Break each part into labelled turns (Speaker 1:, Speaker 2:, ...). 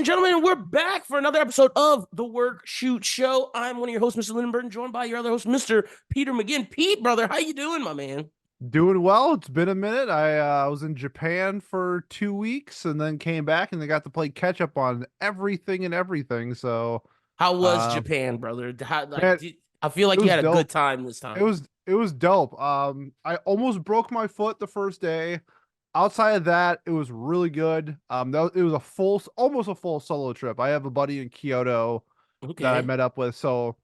Speaker 1: and gentlemen, and we're back for another episode of the Work Shoot Show. I'm one of your hosts, Mr. Lyn and Pete, joined by your other host, Mr. Peter McGinn. Pete, brother, how you doing, my man?
Speaker 2: Doing well. It's been a minute. I was in Japan for 2 weeks and then came back and they got to play catch up on everything and everything. So,
Speaker 1: How was
Speaker 2: uh,
Speaker 1: Japan, brother?
Speaker 2: man,
Speaker 1: I feel
Speaker 2: it
Speaker 1: like you
Speaker 2: was
Speaker 1: had a good
Speaker 2: dope.
Speaker 1: time this
Speaker 2: It
Speaker 1: time.
Speaker 2: was it was dope. I almost broke my foot the first day. Outside of that, it was really good. It was almost a full solo trip. I have a buddy in Kyoto that I
Speaker 1: Okay.
Speaker 2: met up with. So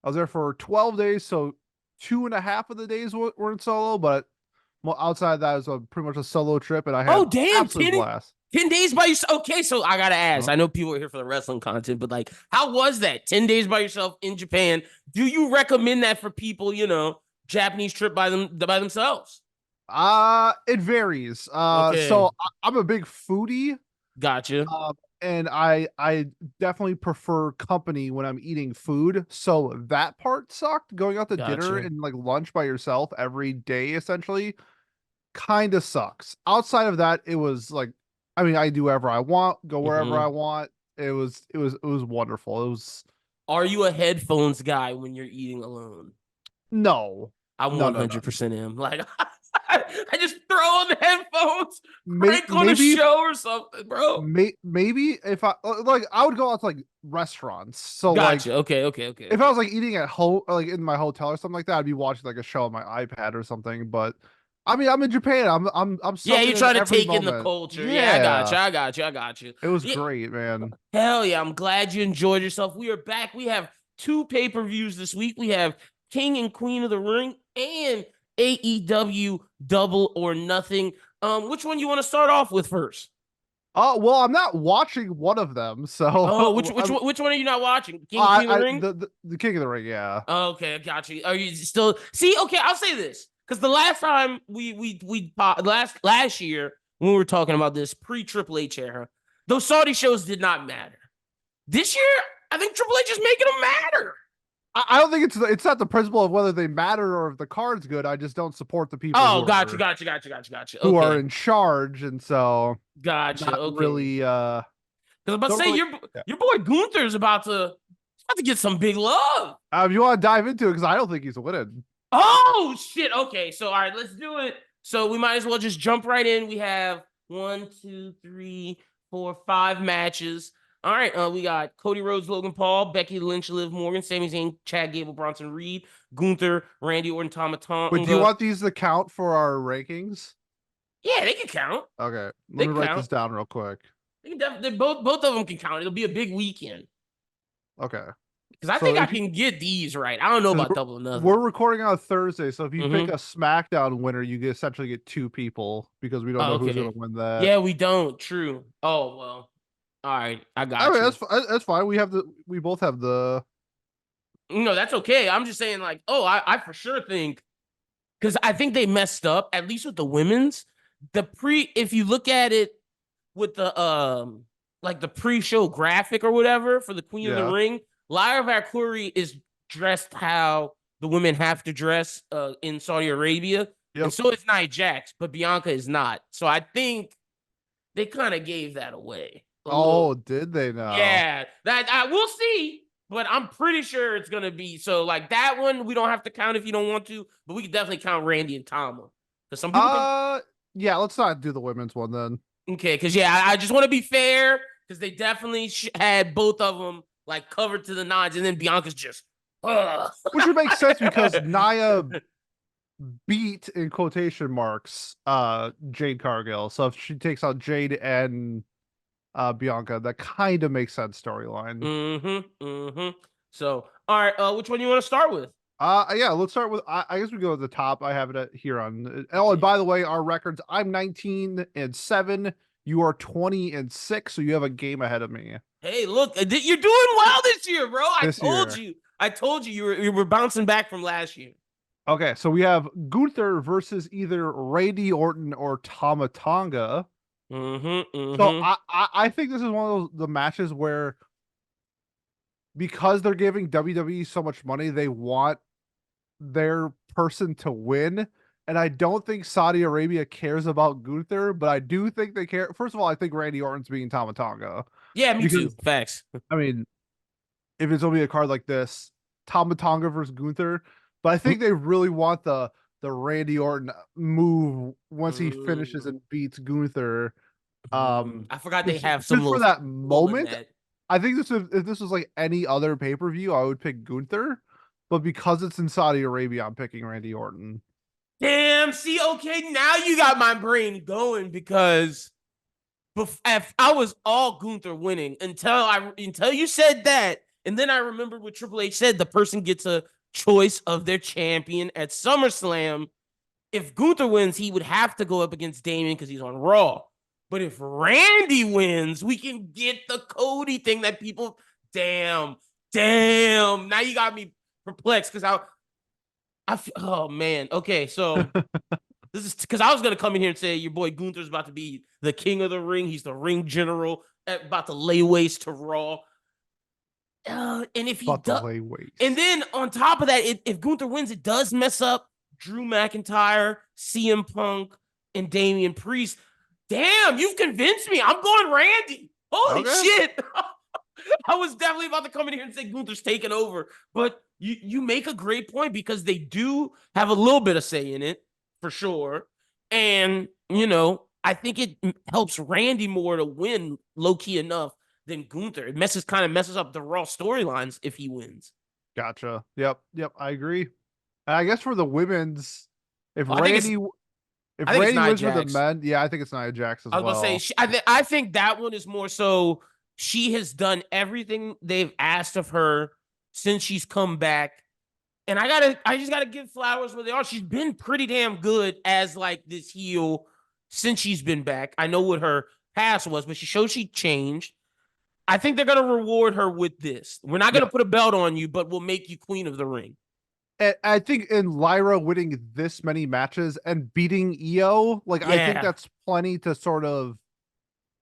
Speaker 2: I was there for 12 days. So two and a half of the days were in solo, but well, outside of that, it was pretty much a solo trip, and I
Speaker 1: Oh,
Speaker 2: had
Speaker 1: damn,
Speaker 2: absolute
Speaker 1: 10,
Speaker 2: blast.
Speaker 1: 10 days by yourself. Okay, so I gotta ask.
Speaker 2: Huh?
Speaker 1: I know people are here for the wrestling content, but like, how was that? 10 days by yourself in Japan. Do you recommend that for people, Japanese trip by themselves?
Speaker 2: It varies.
Speaker 1: Okay.
Speaker 2: I'm a big foodie,
Speaker 1: Gotcha.
Speaker 2: and I definitely prefer company when I'm eating food. So that part sucked. Going out to dinner
Speaker 1: Gotcha.
Speaker 2: and like lunch by yourself every day essentially kind of sucks. Outside of that, it was like, I mean, I do whatever I want, go wherever I
Speaker 1: hmm
Speaker 2: want. It was wonderful. It was
Speaker 1: Are you a headphones guy when you're eating alone?
Speaker 2: no,
Speaker 1: I'm
Speaker 2: no.
Speaker 1: 100% am. Like, I just throw on the headphones, crank on a
Speaker 2: Maybe
Speaker 1: show or something, bro.
Speaker 2: maybe if I would go out to like restaurants. So like
Speaker 1: Gotcha. Okay.
Speaker 2: if I was like eating at home, like in my hotel or something like that, I'd be watching like a show on my iPad or something. But I mean, I'm in Japan. I'm
Speaker 1: Yeah,
Speaker 2: soaking
Speaker 1: you're
Speaker 2: in
Speaker 1: trying to
Speaker 2: every
Speaker 1: take in the
Speaker 2: moment.
Speaker 1: culture. Yeah, I got
Speaker 2: Yeah,
Speaker 1: you. I got you. I got you.
Speaker 2: it was
Speaker 1: Yeah,
Speaker 2: great, man.
Speaker 1: hell yeah. I'm glad you enjoyed yourself. We are back. We have two pay-per-views this week. We have King and Queen of the Ring and AEW Double or Nothing. Which one you want to start off with first?
Speaker 2: Oh well, I'm not watching one of them, so
Speaker 1: Oh, which one are you not watching? King and Queen of the
Speaker 2: I
Speaker 1: Ring?
Speaker 2: the King of the Ring, yeah.
Speaker 1: Okay, I got you. Are you still see? Okay, I'll say this because the last time last year when we were talking about this pre Triple H era, those Saudi shows did not matter. This year, I think Triple H is making them matter.
Speaker 2: I don't think it's not the principle of whether they matter or if the card's good. I just don't support the people
Speaker 1: Oh, got you.
Speaker 2: who are
Speaker 1: Okay,
Speaker 2: in charge, and so
Speaker 1: gotcha.
Speaker 2: not
Speaker 1: Okay,
Speaker 2: really
Speaker 1: because I'm about to
Speaker 2: don't
Speaker 1: say
Speaker 2: really.
Speaker 1: your boy Gunther's about to get some big love.
Speaker 2: If you want to dive into it, because I don't think he's winning.
Speaker 1: Oh shit. Okay, so all right, let's do it. So we might as well just jump right in. We have one, two, three, four, five matches. All right, we got Cody Rhodes, Logan Paul, Becky Lynch, Liv Morgan, Sami Zayn, Chad Gable, Bronson Reed, Gunther, Randy Orton, Tama
Speaker 2: But do you
Speaker 1: Tonga.
Speaker 2: want these to count for our rankings?
Speaker 1: Yeah, they can count.
Speaker 2: Okay, let
Speaker 1: They
Speaker 2: me
Speaker 1: can
Speaker 2: write
Speaker 1: count.
Speaker 2: this down real quick.
Speaker 1: They both of them can count. It'll be a big weekend
Speaker 2: Okay,
Speaker 1: because I
Speaker 2: so
Speaker 1: think I
Speaker 2: if you
Speaker 1: can get these right. I don't know
Speaker 2: because
Speaker 1: about double or
Speaker 2: we're
Speaker 1: nothing.
Speaker 2: recording on a Thursday, so if you pick a
Speaker 1: Mm-hmm.
Speaker 2: SmackDown winner, essentially get two people because we don't
Speaker 1: Oh,
Speaker 2: know who's going
Speaker 1: okay.
Speaker 2: to win that.
Speaker 1: Yeah, we don't. True. Oh well. All right, I
Speaker 2: I
Speaker 1: got
Speaker 2: mean,
Speaker 1: you.
Speaker 2: that's fine. We both have the.
Speaker 1: No, that's okay. I'm just saying, like, oh, I for sure think because I think they messed up, at least with the women's. If you look at it with the like the pre-show graphic or whatever for the Queen of the
Speaker 2: Yeah.
Speaker 1: Ring, Lyra Valkyrie is dressed how the women have to dress in Saudi Arabia. And
Speaker 2: Yep.
Speaker 1: so is Nia Jax, but Bianca is not. So I think they kind of gave that away a little.
Speaker 2: Oh, did they now?
Speaker 1: Yeah, that I will see, but I'm pretty sure it's gonna be so. Like that one, we don't have to count if you don't want to, but we can definitely count Randy and Tama because some people can.
Speaker 2: Uh, yeah. Let's not do the women's one then.
Speaker 1: Okay, because yeah, I just want to be fair because they definitely had both of them like covered to the nines, and then Bianca's just. Ugh.
Speaker 2: Which would make sense because Nia beat in quotation marks Jade Cargill. So if she takes out Jade and Bianca, that kind of makes sense storyline.
Speaker 1: So, all right, which one you want to start with?
Speaker 2: Yeah, let's start with I guess we go at the top. I have it here on. Oh, and
Speaker 1: Okay.
Speaker 2: by the way, our records. I'm 19-7. You are 20-6, so you have a game ahead of me
Speaker 1: Hey, look, you're doing well this year, bro. I
Speaker 2: this
Speaker 1: told
Speaker 2: year.
Speaker 1: you. I told you you were bouncing back from last year.
Speaker 2: Okay, so we have Gunther versus either Randy Orton or Tama Tonga.
Speaker 1: Mm-hmm.
Speaker 2: So
Speaker 1: Mm-hmm.
Speaker 2: I think this is one of the matches where because they're giving WWE so much money, they want their person to win. And I don't think Saudi Arabia cares about Gunther, but I do think they care. First of all, I think Randy Orton's beating Tama Tonga.
Speaker 1: Yeah, me too.
Speaker 2: Because
Speaker 1: Facts.
Speaker 2: I mean, if it's only a card like this, Tama Tonga versus Gunther, but I think they really want the Randy Orton move once he finishes
Speaker 1: Mm,
Speaker 2: and beats Gunther. Um,
Speaker 1: I forgot they
Speaker 2: just
Speaker 1: have some
Speaker 2: just for
Speaker 1: little
Speaker 2: that
Speaker 1: pull in
Speaker 2: moment.
Speaker 1: that.
Speaker 2: I think this if this was like any other pay per view, I would pick Gunther, but because it's in Saudi Arabia, I'm picking Randy Orton.
Speaker 1: Damn. See, okay, now you got my brain going because if I was all Gunther winning until you said that, and then I remembered what Triple H said: the person gets a choice of their champion at SummerSlam. If Gunther wins, he would have to go up against Damien because he's on Raw. But if Randy wins, we can get the Cody thing that people. Damn, damn. Now you got me perplexed because oh man. Okay, so this is because I was gonna come in here and say your boy Gunther's about to be the king of the ring. He's the ring general, about to lay waste to Raw. And if he
Speaker 2: But the
Speaker 1: does,
Speaker 2: lay
Speaker 1: and
Speaker 2: waste.
Speaker 1: then on top of that, if Gunther wins, it does mess up Drew McIntyre, CM Punk, and Damian Priest. Damn, you've convinced me. I'm going Randy. Holy
Speaker 2: Okay.
Speaker 1: shit. I was definitely about to come in here and say Gunther's taking over, but you make a great point because they do have a little bit of say in it for sure, and I think it helps Randy more to win low key enough than Gunther. It kind of messes up the Raw storylines if he wins.
Speaker 2: Gotcha. Yep. Yep. I agree. And I guess for the women's, if
Speaker 1: Well,
Speaker 2: Randy
Speaker 1: I
Speaker 2: if
Speaker 1: think it's
Speaker 2: Randy
Speaker 1: Nia
Speaker 2: wins for the
Speaker 1: Jax.
Speaker 2: men, yeah, I think it's Nia Jax as
Speaker 1: I was about to say
Speaker 2: well.
Speaker 1: I think that one is more so she has done everything they've asked of her since she's come back. And I just gotta give flowers where they are. She's been pretty damn good as like this heel since she's been back. I know what her past was, but she showed she changed. I think they're gonna reward her with this. We're not gonna
Speaker 2: Yep.
Speaker 1: put a belt on you, but we'll make you queen of the ring.
Speaker 2: And I think in Lyra winning this many matches and beating Io, like I think
Speaker 1: Yeah.
Speaker 2: that's plenty to sort of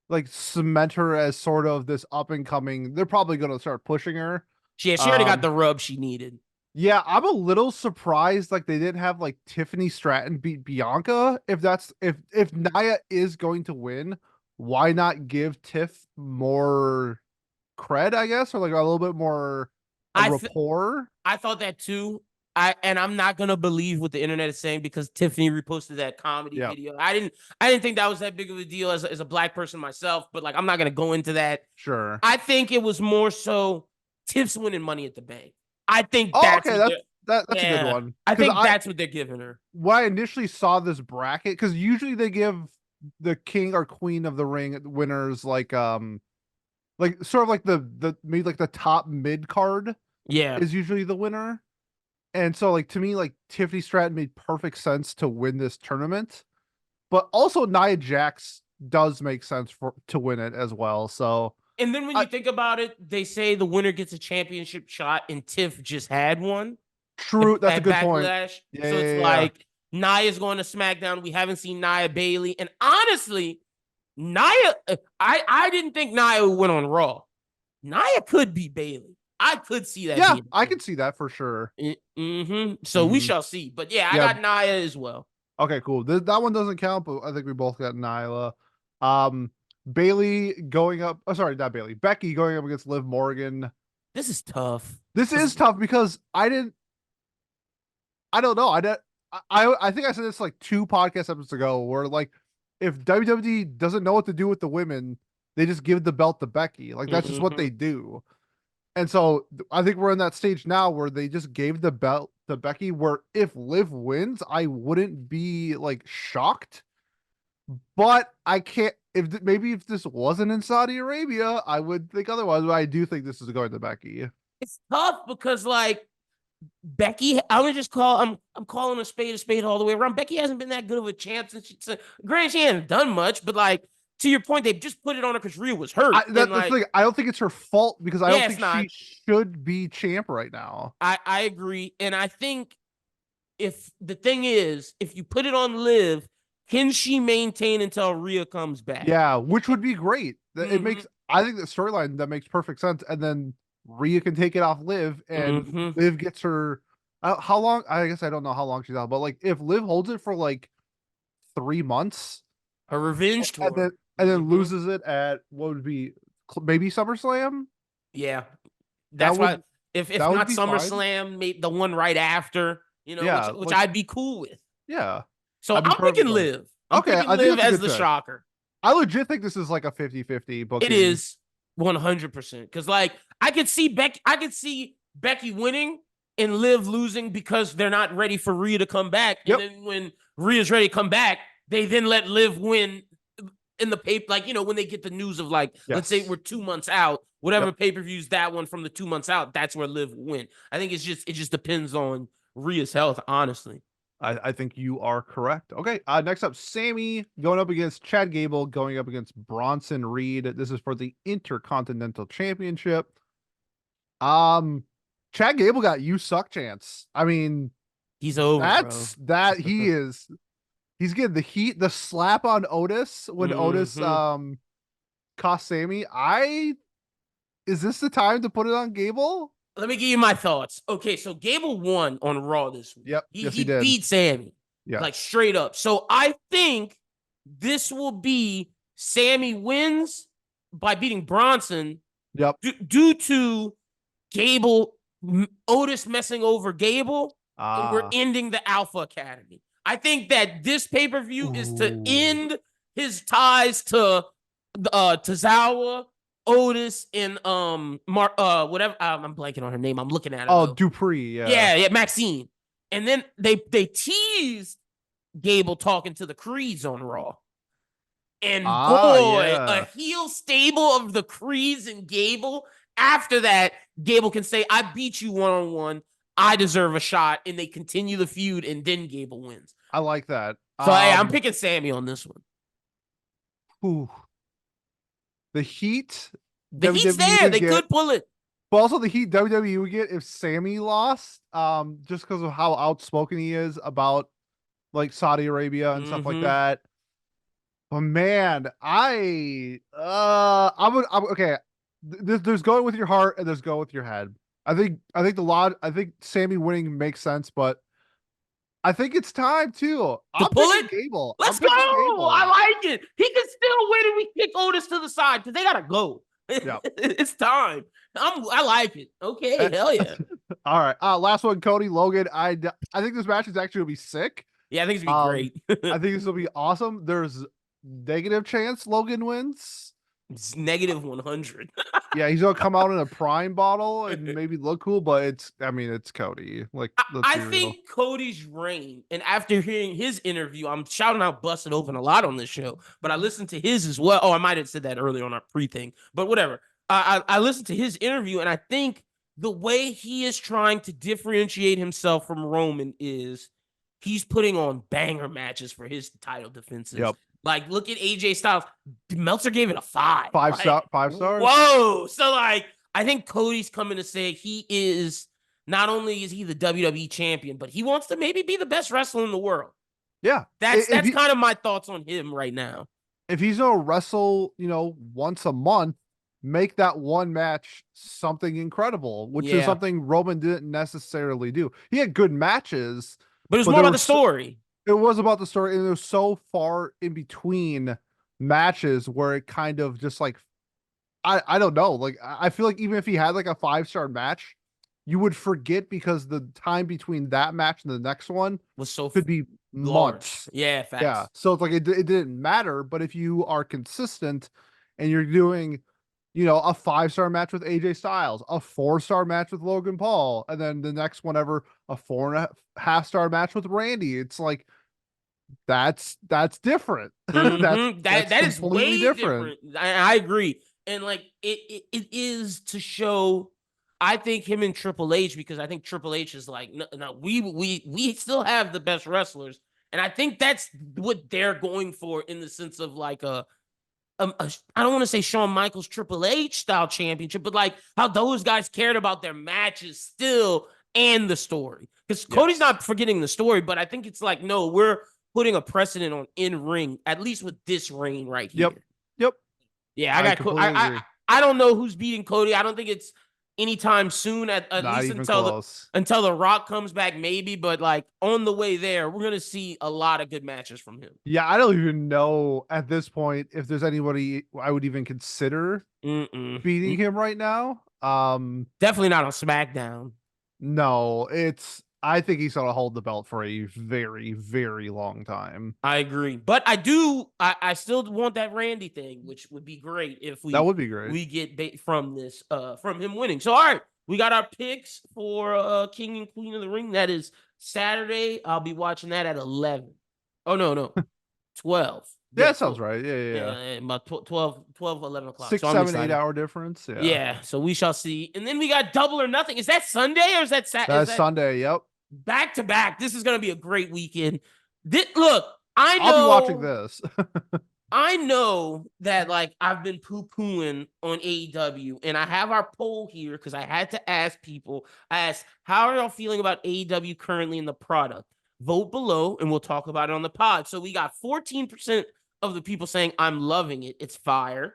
Speaker 2: like cement her as sort of this up and coming. They're probably going to start pushing her.
Speaker 1: She already got
Speaker 2: Um,
Speaker 1: the rub she needed.
Speaker 2: yeah, I'm a little surprised like they didn't have like Tiffany Stratton beat Bianca. If that's if Nia is going to win, why not give Tiff more cred, I guess, or like a little bit more a
Speaker 1: I th-
Speaker 2: rapport?
Speaker 1: I thought that too. I'm not gonna believe what the internet is saying because Tiffany reposted that comedy
Speaker 2: Yeah,
Speaker 1: video. I didn't think that was that big of a deal as a black person myself, but like I'm not gonna go into that.
Speaker 2: sure.
Speaker 1: I think it was more so Tiff's winning Money at the Bank. I think
Speaker 2: Oh,
Speaker 1: that's
Speaker 2: okay,
Speaker 1: what they're.
Speaker 2: that's a good
Speaker 1: Yeah,
Speaker 2: one.
Speaker 1: I
Speaker 2: Because
Speaker 1: think
Speaker 2: I
Speaker 1: that's what they're giving her.
Speaker 2: when I initially saw this bracket, because usually they give the king or queen of the ring winners like sort of like the maybe like the top mid card
Speaker 1: Yeah,
Speaker 2: is usually the winner. And so like to me, like Tiffany Stratton made perfect sense to win this tournament. But also Nia Jax does make sense for to win it as well. So
Speaker 1: and then when
Speaker 2: I
Speaker 1: you think about it, they say the winner gets a championship shot, and Tiff just had one
Speaker 2: true, that's a
Speaker 1: at
Speaker 2: good point.
Speaker 1: Backlash.
Speaker 2: Yeah,
Speaker 1: So it's
Speaker 2: yeah, yeah.
Speaker 1: like Nia's going to SmackDown. We haven't seen Nia Bailey, and honestly, Nia, I didn't think Nia would win on Raw. Nia could be Bailey. I could see that
Speaker 2: Yeah,
Speaker 1: being
Speaker 2: I
Speaker 1: the
Speaker 2: can see that for sure.
Speaker 1: case. So we
Speaker 2: Mhm.
Speaker 1: shall see. But yeah, I
Speaker 2: Yeah,
Speaker 1: got Nia as well.
Speaker 2: okay, cool. That one doesn't count, but I think we both got Nyla. Um, Bailey going up. Oh, sorry, not Bailey. Becky going up against Liv Morgan.
Speaker 1: This is tough.
Speaker 2: This is tough because I didn't. I don't know. I didn't. I think I said this like two podcast episodes ago, where like if WWE doesn't know what to do with the women, they just give the belt to Becky. Like that's just what
Speaker 1: Mm-hmm.
Speaker 2: they do. And so I think we're in that stage now where they just gave the belt to Becky. Where if Liv wins, I wouldn't be like shocked. But I can't. If maybe if this wasn't in Saudi Arabia, I would think otherwise. But I do think this is going to Becky.
Speaker 1: It's tough because like Becky, I'm calling a spade all the way around. Becky hasn't been that good of a champ since granted she hasn't done much, but like to your point, they just put it on her because Rhea was hurt. And
Speaker 2: That's the
Speaker 1: like,
Speaker 2: thing. I don't think it's her fault because I don't
Speaker 1: yeah, it's
Speaker 2: think
Speaker 1: not.
Speaker 2: she should be champ right now.
Speaker 1: I agree. And I think if the thing is, if you put it on Liv, can she maintain until Rhea comes back?
Speaker 2: Yeah, which would be great. It
Speaker 1: Mm-hmm.
Speaker 2: makes I think the storyline that makes perfect sense, and then Rhea can take it off Liv, and
Speaker 1: Mm-hmm.
Speaker 2: Liv gets her. How long? I guess I don't know how long she's out, but like if Liv holds it for like 3 months,
Speaker 1: Her revenge
Speaker 2: and
Speaker 1: tour.
Speaker 2: then
Speaker 1: Mm-hmm.
Speaker 2: loses it at what would be maybe SummerSlam.
Speaker 1: Yeah,
Speaker 2: That
Speaker 1: that's why.
Speaker 2: would
Speaker 1: If
Speaker 2: that would
Speaker 1: not
Speaker 2: be fine.
Speaker 1: SummerSlam, maybe the one right after,
Speaker 2: Yeah,
Speaker 1: which
Speaker 2: like
Speaker 1: I'd be cool with.
Speaker 2: yeah,
Speaker 1: So
Speaker 2: I'd be
Speaker 1: I'm picking
Speaker 2: perfect.
Speaker 1: Liv. I'm
Speaker 2: Okay,
Speaker 1: picking
Speaker 2: I think
Speaker 1: Liv
Speaker 2: that's a
Speaker 1: as
Speaker 2: good
Speaker 1: the
Speaker 2: pick.
Speaker 1: shocker.
Speaker 2: I legit think this is like a 50-50
Speaker 1: It
Speaker 2: booking.
Speaker 1: is 100% because like I could see Becky winning and Liv losing because they're not ready for Rhea to come back, and
Speaker 2: Yep.
Speaker 1: then when Rhea's ready to come back, they then let Liv win in the paper, like when they get the news of like, let's say
Speaker 2: Yes.
Speaker 1: we're 2 months out, whatever
Speaker 2: Yep.
Speaker 1: pay-per-views that one from the 2 months out, that's where Liv will win. I think it just depends on Rhea's health, honestly.
Speaker 2: I think you are correct. Okay. Next up, Sammy going up against Chad Gable, going up against Bronson Reed. This is for the Intercontinental Championship. Um, Chad Gable got "You Suck" chance. I mean,
Speaker 1: He's over, bro.
Speaker 2: that's that he is. He's getting the heat, the slap on Otis when Otis
Speaker 1: Mhm.
Speaker 2: cost Sammy. Is this the time to put it on Gable?
Speaker 1: Let me give you my thoughts. Okay, so Gable won on Raw this week.
Speaker 2: Yep.
Speaker 1: He
Speaker 2: Yes, he
Speaker 1: he
Speaker 2: did.
Speaker 1: beat Sammy, like
Speaker 2: Yes.
Speaker 1: straight up. So I think this will be Sammy wins by beating Bronson
Speaker 2: Yep.
Speaker 1: due to Gable Otis messing over Gable, and we're
Speaker 2: Ah.
Speaker 1: ending the Alpha Academy. I think that this pay-per-view is to
Speaker 2: Ooh.
Speaker 1: end his ties to Tozawa, Otis, and whatever. I'm blanking on her name. I'm looking at her
Speaker 2: Oh,
Speaker 1: though.
Speaker 2: Dupree. Yeah.
Speaker 1: Yeah, Maxine. And then they teased Gable talking to the Creeds on Raw. And
Speaker 2: Ah,
Speaker 1: boy, a
Speaker 2: yeah.
Speaker 1: heel stable of the Creeds and Gable. After that, Gable can say, I beat you one-on-one. I deserve a shot. And they continue the feud, and then Gable wins.
Speaker 2: I like that.
Speaker 1: So, hey, I'm picking Sammy on this one.
Speaker 2: Ooh, the heat
Speaker 1: The heat's
Speaker 2: WWE
Speaker 1: there.
Speaker 2: would
Speaker 1: They
Speaker 2: get,
Speaker 1: could pull it.
Speaker 2: but also the heat WWE would get if Sammy lost, just because of how outspoken he is about like Saudi Arabia and stuff like
Speaker 1: Mm-hmm.
Speaker 2: that. But man, I'm okay. There's going with your heart and there's going with your head. I think Sammy winning makes sense, but I think it's time too.
Speaker 1: To
Speaker 2: I'm
Speaker 1: pull
Speaker 2: picking
Speaker 1: it?
Speaker 2: Gable. I'm
Speaker 1: Let's go.
Speaker 2: picking Gable.
Speaker 1: I like it. He can still win and we kick Otis to the side because they gotta go.
Speaker 2: Yeah.
Speaker 1: It's time. I like it. Okay, hell yeah.
Speaker 2: All right. Last one, Cody Logan. I think this match is actually gonna be sick.
Speaker 1: Yeah, I think it's gonna
Speaker 2: Um,
Speaker 1: be great.
Speaker 2: I think this will be awesome. There's negative chance Logan wins.
Speaker 1: It's negative 100.
Speaker 2: Yeah, he's gonna come out in a prime bottle and maybe look cool, but it's Cody. Like, let's
Speaker 1: I
Speaker 2: be real.
Speaker 1: think Cody's reign, and after hearing his interview, I'm shouting out Busted Open a lot on this show, but I listened to his as well. Oh, I might have said that earlier on our pre thing, but whatever. I listened to his interview, and I think the way he is trying to differentiate himself from Roman is he's putting on banger matches for his title defenses.
Speaker 2: Yep.
Speaker 1: Like, look at AJ Styles. Meltzer gave it a 5.
Speaker 2: Five
Speaker 1: Like,
Speaker 2: star, 5 stars.
Speaker 1: whoa. So, like, I think Cody's coming to say he is not only is he the WWE champion, but he wants to maybe be the best wrestler in the world.
Speaker 2: Yeah.
Speaker 1: That's kind of my thoughts on him right now.
Speaker 2: If he's gonna wrestle, once a month, make that one match something incredible, which is
Speaker 1: Yeah.
Speaker 2: something Roman didn't necessarily do. He had good matches,
Speaker 1: But it was
Speaker 2: but
Speaker 1: more about the story.
Speaker 2: it was about the story, and it was so far in between matches where it kind of just like I don't know. Like, I feel like even if he had like a 5 star match, you would forget because the time between that match and the next one
Speaker 1: Was so
Speaker 2: could be
Speaker 1: large.
Speaker 2: months.
Speaker 1: Yeah, facts.
Speaker 2: Yeah. So it's like it didn't matter. But if you are consistent and you're doing, a 5 star match with AJ Styles, a 4 star match with Logan Paul, and then the next whenever a 4.5 star match with Randy, it's like that's different. That's
Speaker 1: That is
Speaker 2: completely
Speaker 1: way
Speaker 2: different.
Speaker 1: different. I agree. And like it is to show I think him and Triple H, because I think Triple H is like, no, we still have the best wrestlers. And I think that's what they're going for in the sense of like I don't want to say Shawn Michaels Triple H style championship, but like how those guys cared about their matches still and the story. Because Cody's not forgetting the story, but I think it's like, no, we're putting a precedent on in ring, at least with this reign right here.
Speaker 2: Yep.
Speaker 1: Yeah,
Speaker 2: I completely agree.
Speaker 1: I don't know who's beating Cody. I don't think it's anytime soon. At
Speaker 2: Not
Speaker 1: least
Speaker 2: even
Speaker 1: until
Speaker 2: close.
Speaker 1: the Rock comes back, maybe. But like on the way there, we're gonna see a lot of good matches from him.
Speaker 2: Yeah, I don't even know at this point if there's anybody I would even consider beating him right now.
Speaker 1: Definitely not on SmackDown.
Speaker 2: No, I think he's gonna hold the belt for a very, very long time.
Speaker 1: I agree, but I still want that Randy thing, which would be great if
Speaker 2: That would be great.
Speaker 1: we get from this from him winning. So all right, we got our picks for King and Queen of the Ring. That is Saturday. I'll be watching that at 11. Oh no, 12.
Speaker 2: Yeah,
Speaker 1: Yeah,
Speaker 2: that sounds right. Yeah.
Speaker 1: about 12, 11 o'clock.
Speaker 2: 6,
Speaker 1: So I'm
Speaker 2: 7, 8
Speaker 1: excited.
Speaker 2: hour difference. Yeah.
Speaker 1: Yeah, so we shall see. And then we got Double or Nothing. Is that Sunday or is that Saturday?
Speaker 2: That's Sunday. Yep.
Speaker 1: Back to back? This is going to be a great weekend. Look,
Speaker 2: I'll be watching this.
Speaker 1: I know that like I've been poo-pooing on AEW, and I have our poll here because I had to ask people. I asked, how are y'all feeling about AEW currently in the product? Vote below, and we'll talk about it on the pod. So we got 14% of the people saying I'm loving it. It's fire.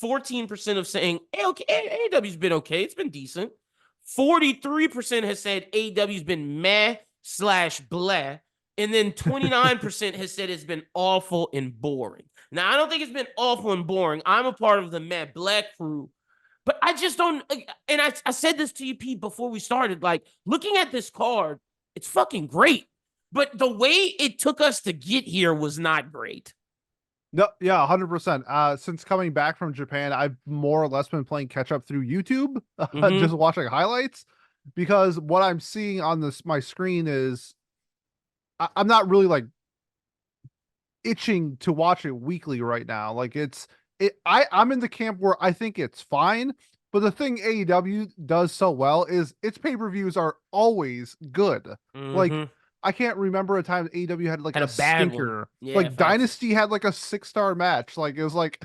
Speaker 1: 14% of saying, hey, okay, AEW's been okay. It's been decent. 43% has said AEW's been meh/bleh. And then 29% has said it's been awful and boring. Now, I don't think it's been awful and boring. I'm a part of the meh black crew. But I just don't. And I said this to you, Pete, before we started. Like, looking at this card, it's fucking great. But the way it took us to get here was not great.
Speaker 2: No, yeah, 100%. Since coming back from Japan, I've more or less been playing catch up through YouTube, just watching highlights, because what I'm seeing on my screen is I'm not really like itching to watch it weekly right now. Like I'm in the camp where I think it's fine, but the thing AEW does so well is its pay-per-views are always good. Like I can't remember a time AEW had like a stinker.
Speaker 1: Yeah,
Speaker 2: like Dynasty had like a 6-star match. Like it was like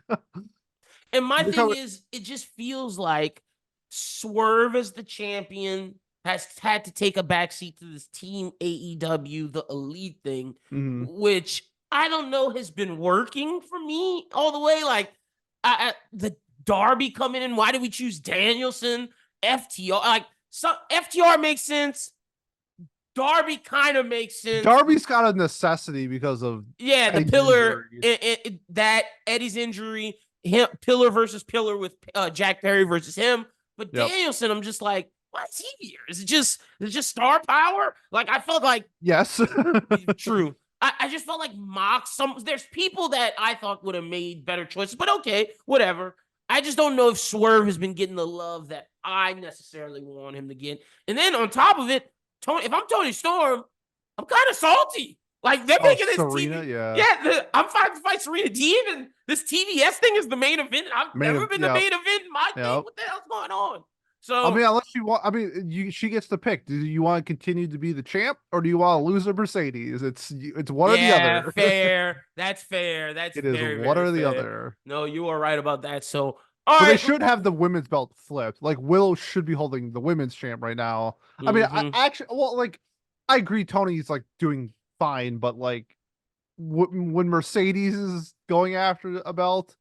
Speaker 1: and my thing is, it just feels like Swerve as the champion has had to take a backseat to this team AEW, the elite thing, which I don't know has been working for me all the way. Like the Darby coming in, why did we choose Danielson? FTR, like FTR makes sense. Darby kind of makes sense.
Speaker 2: Darby's got a necessity because of
Speaker 1: the
Speaker 2: Eddie's
Speaker 1: pillar, that Eddie's injury, him pillar versus pillar with Jack Perry versus him. But Danielson, I'm just like, why is he here? Is it just star power? Like I felt like
Speaker 2: yes,
Speaker 1: true. I just felt like there's people that I thought would have made better choices, but okay, whatever. I just don't know if Swerve has been getting the love that I necessarily want him to get. And then on top of it, if I'm Tony Storm, I'm kind of salty. Like they're making this
Speaker 2: Serena,
Speaker 1: I'm fine to fight Serena Deeb, and this TBS thing is the main event. I've never been the main event in my thing. What the hell's going on? So
Speaker 2: I mean, unless you want, she gets to pick. Do you want to continue to be the champ, or do you want to lose a Mercedes? It's one or the other.
Speaker 1: Fair. That's fair.
Speaker 2: It is one or the other.
Speaker 1: No, you are right about that. So,
Speaker 2: they should have the women's belt flipped. Like Willow should be holding the women's champ right now. I mean, I agree. Tony's like doing fine, but like when Mercedes is going after a belt,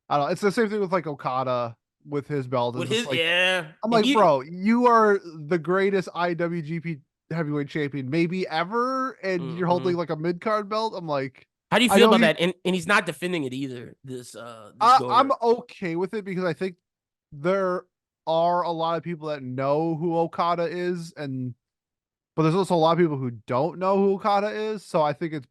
Speaker 2: I don't know. It's the same thing with like Okada with his belt. I'm like, bro, you are the greatest IWGP heavyweight champion maybe ever, and you're holding like a mid card belt. I'm like,
Speaker 1: how do you feel about that? And he's not defending it either.
Speaker 2: I'm okay with it because I think there are a lot of people that know who Okada is, but there's also a lot of people who don't know who Okada is. So I think it's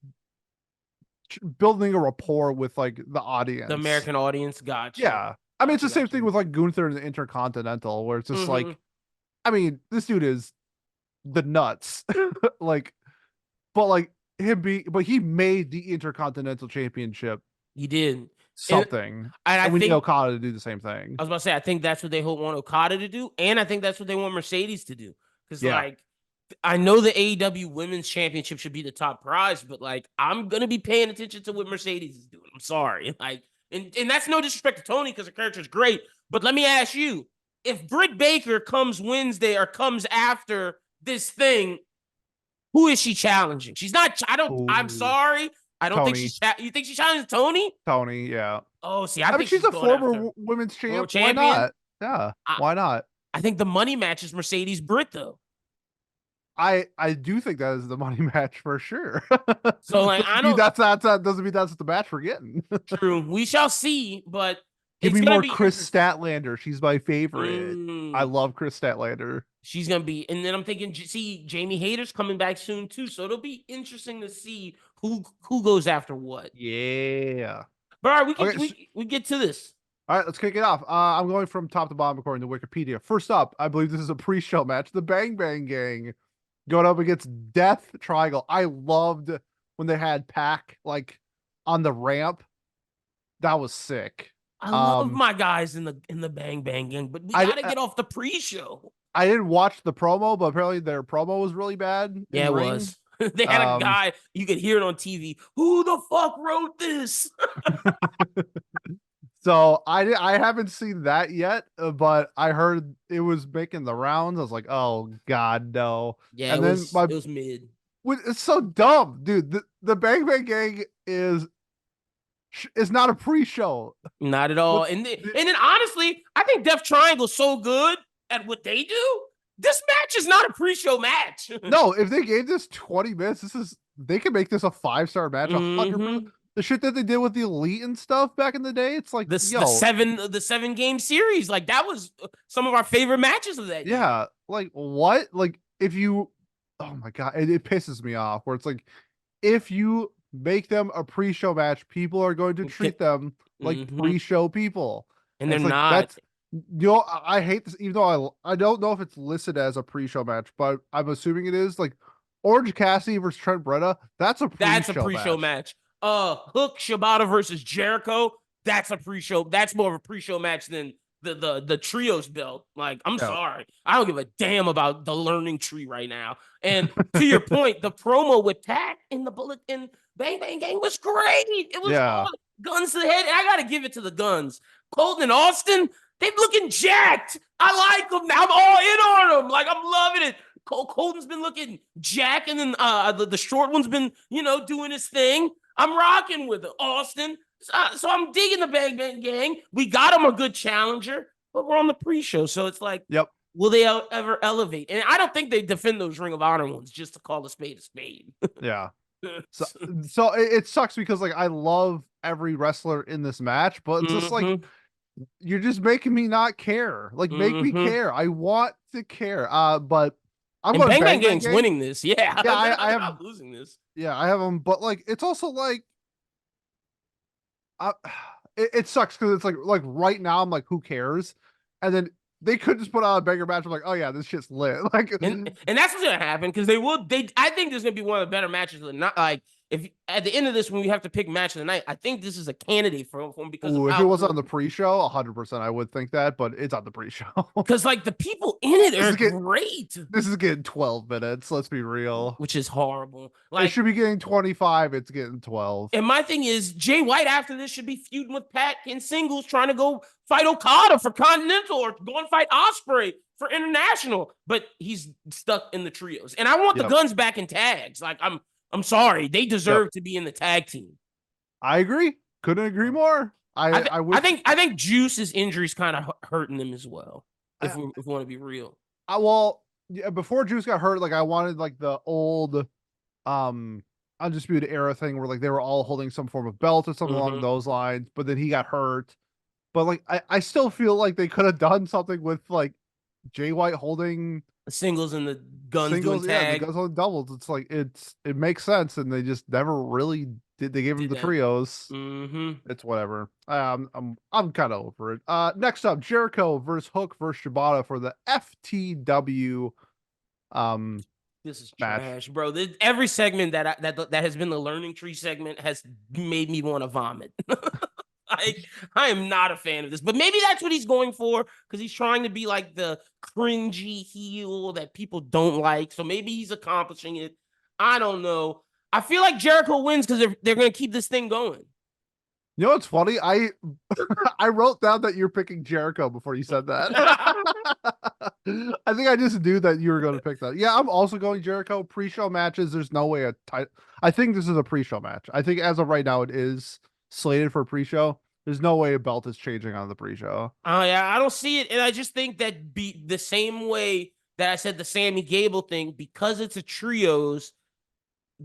Speaker 2: building a rapport with like the audience,
Speaker 1: the American audience. Gotcha.
Speaker 2: Yeah. I mean, it's the same thing with like Gunther and the Intercontinental, where it's just like, I mean, this dude is the nuts. like, but like but he made the Intercontinental Championship.
Speaker 1: He did
Speaker 2: something. And we need Okada to do the same thing.
Speaker 1: I was about to say, I think that's what they want Okada to do. And I think that's what they want Mercedes to do. Because like, I know the AEW Women's Championship should be the top prize, but like, I'm going to be paying attention to what Mercedes is doing. I'm sorry. Like, and that's no disrespect to Tony because her character is great. But let me ask you, if Britt Baker comes Wednesday or comes after this thing, who is she challenging? She's not. I'm sorry. I don't think she's. You think she's challenging Tony?
Speaker 2: Tony, yeah.
Speaker 1: Oh, see,
Speaker 2: I mean, she's a former women's champ. Why not? Yeah. Why not?
Speaker 1: I think the money match is Mercedes Britt though.
Speaker 2: I do think that is the money match for sure.
Speaker 1: So like I
Speaker 2: doesn't mean
Speaker 1: don't
Speaker 2: doesn't mean that's the match we're getting.
Speaker 1: true. We shall see, but
Speaker 2: Give
Speaker 1: it's
Speaker 2: me
Speaker 1: gonna
Speaker 2: more
Speaker 1: be
Speaker 2: Chris
Speaker 1: interesting.
Speaker 2: Statlander. She's my favorite. I
Speaker 1: Mm,
Speaker 2: love Chris Statlander.
Speaker 1: she's gonna be, and then I'm thinking, see, Jamie Hayter's coming back soon too, so it'll be interesting to see who goes after what.
Speaker 2: Yeah.
Speaker 1: But all right,
Speaker 2: Okay.
Speaker 1: we get to this.
Speaker 2: All right, let's kick it off. I'm going from top to bottom according to Wikipedia. First up, I believe this is a pre-show match. The Bang Bang Gang going up against Death Triangle. I loved when they had Pac like on the ramp. That was sick.
Speaker 1: I love
Speaker 2: Um,
Speaker 1: my guys in the Bang Bang Gang, but we
Speaker 2: I
Speaker 1: gotta get off the pre-show.
Speaker 2: I didn't watch the promo, but apparently their promo was really bad in
Speaker 1: Yeah, it
Speaker 2: ring.
Speaker 1: was. They had a
Speaker 2: Um,
Speaker 1: guy, you could hear it on TV. Who the fuck wrote this?
Speaker 2: so I haven't seen that yet, but I heard it was making the rounds. I was like, oh god, no.
Speaker 1: Yeah,
Speaker 2: And then
Speaker 1: it was mid.
Speaker 2: it's so dumb, dude. The Bang Bang Gang is not a pre-show.
Speaker 1: Not at all.
Speaker 2: What
Speaker 1: And then honestly, I think Death Triangle's so good at what they do. This match is not a pre-show match.
Speaker 2: no, if they gave this 20 minutes, they can make this a 5-star match, 100%.
Speaker 1: Mhm.
Speaker 2: The shit that they did with the Elite and stuff back in the day, it's like, yo,
Speaker 1: The 7 game series, like that was some of our favorite matches of that year.
Speaker 2: yeah, like what? Like if you, oh my god, it pisses me off. Where it's like, if you make them a pre-show match, people are going to treat them like
Speaker 1: Mhm.
Speaker 2: pre-show people.
Speaker 1: And
Speaker 2: And
Speaker 1: they're
Speaker 2: it's like
Speaker 1: not.
Speaker 2: that's, you know, I hate this. Even though I don't know if it's listed as a pre-show match, but I'm assuming it is. Like Orange Cassidy versus Trent Beretta, that's a
Speaker 1: That's a
Speaker 2: pre-show
Speaker 1: pre-show
Speaker 2: match.
Speaker 1: match. Hook Shibata versus Jericho. That's a pre-show. That's more of a pre-show match than the trios belt. Like, I'm
Speaker 2: Yeah,
Speaker 1: sorry. I don't give a damn about the learning tree right now. And to your point, the promo with Pac in the Bullet in Bang Bang Gang was great. It was
Speaker 2: yeah,
Speaker 1: all guns to the head. And I gotta give it to the guns. Colton and Austin, they looking jacked. I like them now. I'm all in on them. Like, I'm loving it. Colton's been looking jack, and then the short one's been, doing his thing. I'm rocking with it, Austin. So I'm digging the Bang Bang Gang. We got him a good challenger, but we're on the pre-show, so it's like,
Speaker 2: yep,
Speaker 1: will they ever elevate? And I don't think they defend those Ring of Honor ones just to call a spade a spade.
Speaker 2: yeah. So it sucks because like I love every wrestler in this match, but it's just like you're just making me not care. Like make me care. I want to care. But I'm
Speaker 1: and
Speaker 2: going
Speaker 1: Bang Bang
Speaker 2: Bang Bang
Speaker 1: Gang's
Speaker 2: Gang.
Speaker 1: winning this. Yeah,
Speaker 2: Yeah,
Speaker 1: I
Speaker 2: I
Speaker 1: they're
Speaker 2: have.
Speaker 1: not losing this.
Speaker 2: Yeah, I have them. But like, it's also like, uh, it sucks because it's like right now I'm like, who cares? And then they could just put out a banger match. I'm like, oh yeah, this shit's lit. Like,
Speaker 1: And that's what's gonna happen because they will. I think this is gonna be one of the better matches of the night. Like if at the end of this, when we have to pick match of the night, I think this is a candidate for them because of
Speaker 2: ooh, if it
Speaker 1: how
Speaker 2: was on
Speaker 1: good.
Speaker 2: the pre-show, 100%, I would think that. But it's on the pre-show.
Speaker 1: Because like the people in it
Speaker 2: This
Speaker 1: are
Speaker 2: is getting
Speaker 1: great,
Speaker 2: this is getting 12 minutes. Let's be real.
Speaker 1: which is horrible.
Speaker 2: It
Speaker 1: Like,
Speaker 2: should be getting 25. It's getting 12.
Speaker 1: and my thing is Jay White after this should be feuding with Pat in singles, trying to go fight Okada for Continental or go and fight Osprey for International. But he's stuck in the trios, and I want the
Speaker 2: Yep.
Speaker 1: Guns back in tags. Like I'm sorry, they deserve
Speaker 2: Yep.
Speaker 1: to be in the tag team.
Speaker 2: I agree. Couldn't agree more. I wish.
Speaker 1: I think Juice's injuries kind of hurting them as well.
Speaker 2: I,
Speaker 1: If we want to be real,
Speaker 2: well, yeah, before Juice got hurt, like I wanted like the old um Undisputed Era thing where like they were all holding some form of belt or something along those lines, but then he got hurt. But like I still feel like they could have done something with like Jay White holding
Speaker 1: the singles and the Guns
Speaker 2: singles,
Speaker 1: doing
Speaker 2: yeah, the
Speaker 1: tag.
Speaker 2: guys on doubles. It's like it makes sense, and they just never really did. They gave him
Speaker 1: Did
Speaker 2: the
Speaker 1: that.
Speaker 2: trios.
Speaker 1: Mm-hmm.
Speaker 2: It's whatever. I'm kind of over it. Next up, Jericho versus Hook versus Shibata for the FTW
Speaker 1: This is
Speaker 2: match.
Speaker 1: trash, bro. Every segment that has been the learning tree segment has made me want to vomit. I am not a fan of this, but maybe that's what he's going for because he's trying to be like the cringy heel that people don't like. So maybe he's accomplishing it. I don't know. I feel like Jericho wins because they're going to keep this thing going.
Speaker 2: You know what's funny? I I wrote down that you're picking Jericho before you said that. I think I just knew that you were going to pick that. Yeah, I'm also going Jericho. Pre-show matches, there's no way I think this is a pre-show match. I think as of right now, it is slated for pre-show. There's no way a belt is changing on the pre-show.
Speaker 1: Oh yeah, I don't see it, and I just think that be the same way that I said the Sammy Gable thing, because it's a trios.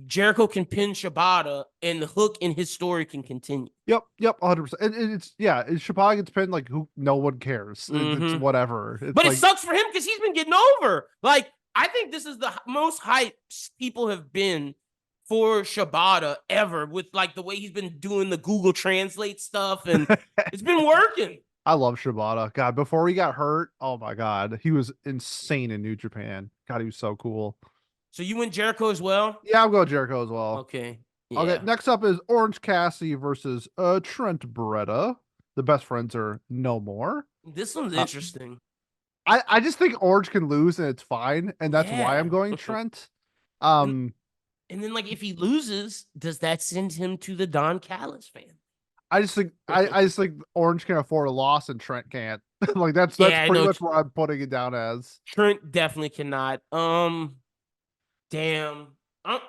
Speaker 1: Jericho can pin Shibata, and the hook in his story can continue.
Speaker 2: Yep, 100%. And it's yeah, Shibata gets pinned like who no one cares. It's
Speaker 1: Mm-hmm.
Speaker 2: whatever. It's
Speaker 1: But it
Speaker 2: like
Speaker 1: sucks for him because he's been getting over. Like, I think this is the most hype people have been for Shibata ever, with like the way he's been doing the Google Translate stuff, and it's been working.
Speaker 2: I love Shibata. God, before he got hurt, oh my God, he was insane in New Japan. God, he was so cool.
Speaker 1: So you went Jericho as well?
Speaker 2: Yeah, I'll go Jericho as well.
Speaker 1: Okay.
Speaker 2: Okay,
Speaker 1: Yeah.
Speaker 2: next up is Orange Cassidy versus Trent Beretta. The best friends are no more.
Speaker 1: This one's
Speaker 2: Uh,
Speaker 1: interesting.
Speaker 2: I just think Orange can lose and it's fine, and that's why
Speaker 1: Yeah.
Speaker 2: I'm going Trent.
Speaker 1: and,
Speaker 2: Um,
Speaker 1: and then, like, if he loses, does that send him to the Don Callis fan?
Speaker 2: I just think Orange can afford a loss and Trent can't. Like that's
Speaker 1: Yeah, I
Speaker 2: pretty
Speaker 1: know.
Speaker 2: much what I'm putting it down as.
Speaker 1: Trent definitely cannot. Damn.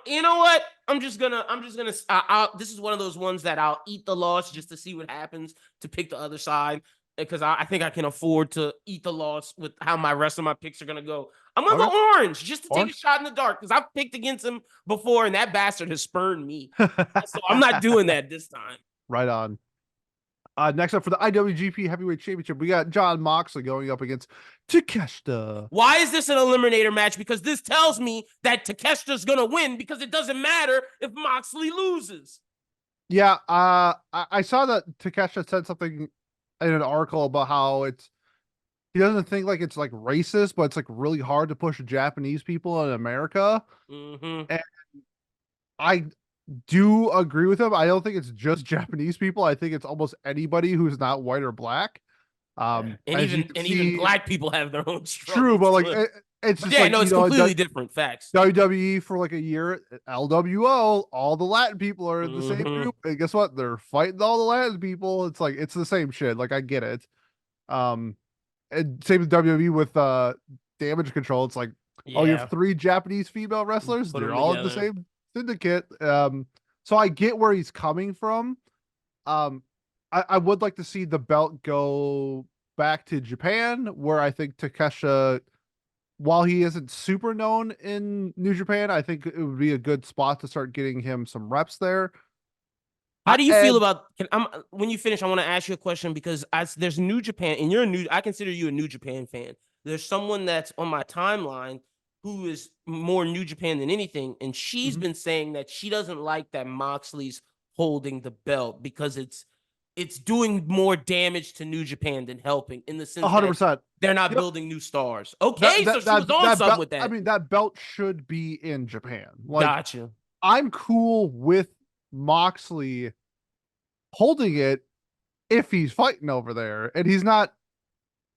Speaker 1: You know what? This is one of those ones that I'll eat the loss just to see what happens to pick the other side, because I think I can afford to eat the loss with how my rest of my picks are gonna go. I'm gonna
Speaker 2: Okay,
Speaker 1: go Orange just to take a
Speaker 2: Orange.
Speaker 1: shot in the dark, because I've picked against him before and that bastard has spurned me. So I'm not doing that this time.
Speaker 2: Right on. Next up for the IWGP Heavyweight Championship, we got John Moxley going up against Takeshita.
Speaker 1: Why is this an eliminator match? Because this tells me that Takeshita's gonna win, because it doesn't matter if Moxley loses.
Speaker 2: Yeah, I saw that Takeshita said something in an article about how he doesn't think like it's like racist, but it's like really hard to push Japanese people in America.
Speaker 1: Mm-hmm.
Speaker 2: And I do agree with him. I don't think it's just Japanese people. I think it's almost anybody who's not white or black.
Speaker 1: And
Speaker 2: As you
Speaker 1: even
Speaker 2: can
Speaker 1: and even
Speaker 2: see,
Speaker 1: black people have their own
Speaker 2: true,
Speaker 1: struggles
Speaker 2: but like
Speaker 1: too.
Speaker 2: it's
Speaker 1: But
Speaker 2: just
Speaker 1: yeah,
Speaker 2: like
Speaker 1: no, it's completely different. Facts.
Speaker 2: WWE for like a year, LWO, all the Latin people are in the same
Speaker 1: Mm-hmm.
Speaker 2: group, and guess what? They're fighting all the Latin people. It's like it's the same shit. Like I get it. Um, and same with WWE with Damage Control. It's like, oh, you have
Speaker 1: Yeah,
Speaker 2: three Japanese female wrestlers.
Speaker 1: put
Speaker 2: They're
Speaker 1: them
Speaker 2: all in the
Speaker 1: together.
Speaker 2: same syndicate. So I get where he's coming from. Um, I would like to see the belt go back to Japan, where I think Takesha, while he isn't super known in New Japan, I think it would be a good spot to start getting him some reps there.
Speaker 1: How do you feel
Speaker 2: And
Speaker 1: about? When you finish, I want to ask you a question, because there's New Japan, and you're a new. I consider you a New Japan fan. There's someone that's on my timeline who is more New Japan than anything, and she's
Speaker 2: mhm,
Speaker 1: been saying that she doesn't like that Moxley's holding the belt, because it's doing more damage to New Japan than helping, in the sense that
Speaker 2: 100%.
Speaker 1: they're not
Speaker 2: Yep.
Speaker 1: building new stars. Okay, so she was on
Speaker 2: That
Speaker 1: something
Speaker 2: belt.
Speaker 1: with
Speaker 2: I
Speaker 1: that.
Speaker 2: mean, that belt should be in Japan. Like,
Speaker 1: Gotcha.
Speaker 2: I'm cool with Moxley holding it if he's fighting over there, and he's not.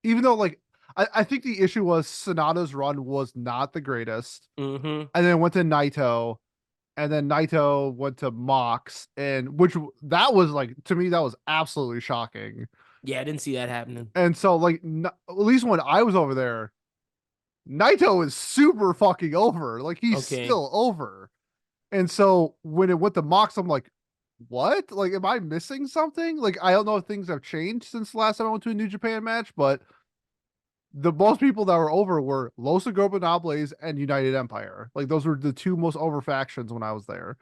Speaker 2: Even though, like, I think the issue was Sonata's run was not the greatest,
Speaker 1: Mm-hmm.
Speaker 2: and then went to Naito, and then Naito went to Mox, and which that was like to me that was absolutely shocking.
Speaker 1: Yeah, I didn't see that happening.
Speaker 2: And so, like, at least when I was over there, Naito is super fucking over. Like, he's
Speaker 1: Okay.
Speaker 2: still over. And so when it went to Mox, I'm like, what? Like, am I missing something? Like, I don't know if things have changed since the last time I went to a New Japan match, but the most people that were over were Los Ingobernables and United Empire. Like, those were the two most over factions when I was there.